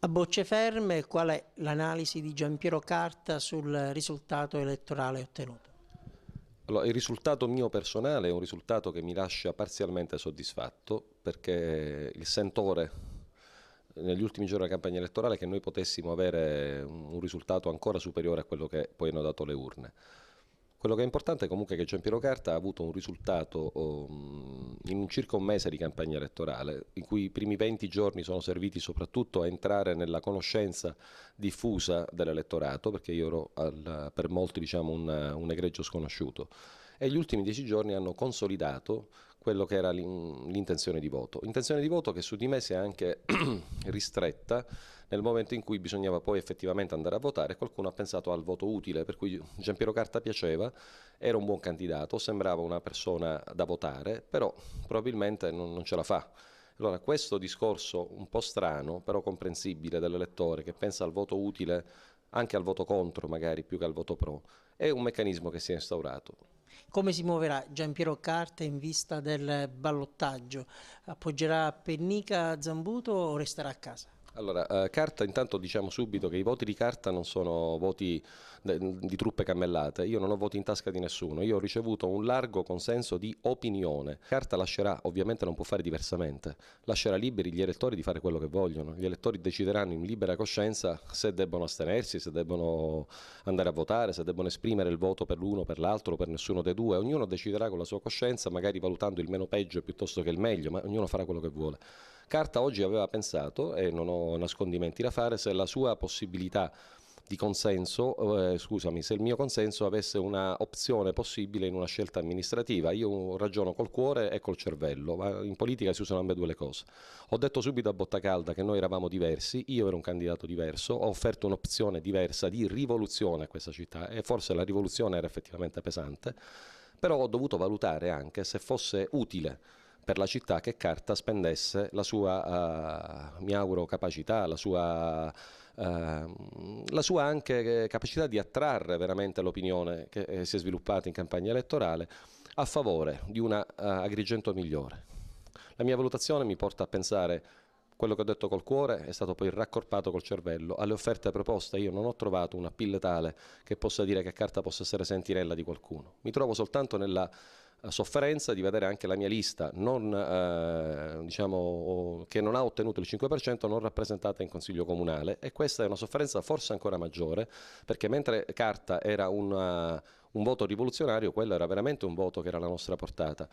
A bocce ferme, qual è l'analisi di Giampiero Carta sul risultato elettorale ottenuto? Allora, il risultato mio personale è un risultato che mi lascia parzialmente soddisfatto perché il sentore negli ultimi giorni della campagna elettorale è che noi potessimo avere un risultato ancora superiore a quello che poi hanno dato le urne. Quello che è importante comunque è che Giampiero Carta ha avuto un risultato in circa un mese di campagna elettorale, in cui i primi 20 giorni sono serviti soprattutto a entrare nella conoscenza diffusa dell'elettorato, perché io ero per molti diciamo, un egregio sconosciuto, e gli ultimi 10 giorni hanno consolidato quello che era l'intenzione di voto. Intenzione di voto che su di me si è anche ristretta nel momento in cui bisognava poi effettivamente andare a votare. Qualcuno ha pensato al voto utile, per cui Giampiero Carta piaceva, era un buon candidato, sembrava una persona da votare, però probabilmente non ce la fa. Allora, questo discorso un po' strano, però comprensibile dell'elettore che pensa al voto utile anche al voto contro, magari più che al voto pro, è un meccanismo che si è instaurato. Come si muoverà Giampiero Carta in vista del ballottaggio? Appoggerà Pennica Zambuto o resterà a casa? Allora, Carta, intanto diciamo subito che i voti di Carta non sono voti di truppe cammellate, io non ho voti in tasca di nessuno, io ho ricevuto un largo consenso di opinione. Carta lascerà, ovviamente non può fare diversamente, lascerà liberi gli elettori di fare quello che vogliono, gli elettori decideranno in libera coscienza se debbono astenersi, se debbono andare a votare, se debbono esprimere il voto per l'uno, per l'altro, per nessuno dei due, ognuno deciderà con la sua coscienza, magari valutando il meno peggio piuttosto che il meglio, ma ognuno farà quello che vuole. Carta oggi aveva pensato, e non ho nascondimenti da fare, se la sua possibilità di consenso, scusami, se il mio consenso avesse una opzione possibile in una scelta amministrativa. Io ragiono col cuore e col cervello, ma in politica si usano ambedue le cose. Ho detto subito a botta calda che noi eravamo diversi, io ero un candidato diverso, ho offerto un'opzione diversa di rivoluzione a questa città e forse la rivoluzione era effettivamente pesante, però ho dovuto valutare anche se fosse utile per la città che Carta spendesse la sua, mi auguro, capacità, la sua anche capacità di attrarre veramente l'opinione che si è sviluppata in campagna elettorale a favore di una Agrigento migliore. La mia valutazione mi porta a pensare quello che ho detto col cuore è stato poi raccorpato col cervello. Alle offerte proposte io non ho trovato una PIL tale che possa dire che Carta possa essere sentinella di qualcuno. Mi trovo soltanto nella sofferenza di vedere anche la mia lista diciamo, che non ha ottenuto il 5% non rappresentata in Consiglio Comunale, e questa è una sofferenza forse ancora maggiore perché mentre Carta era un voto rivoluzionario, quello era veramente un voto che era alla nostra portata.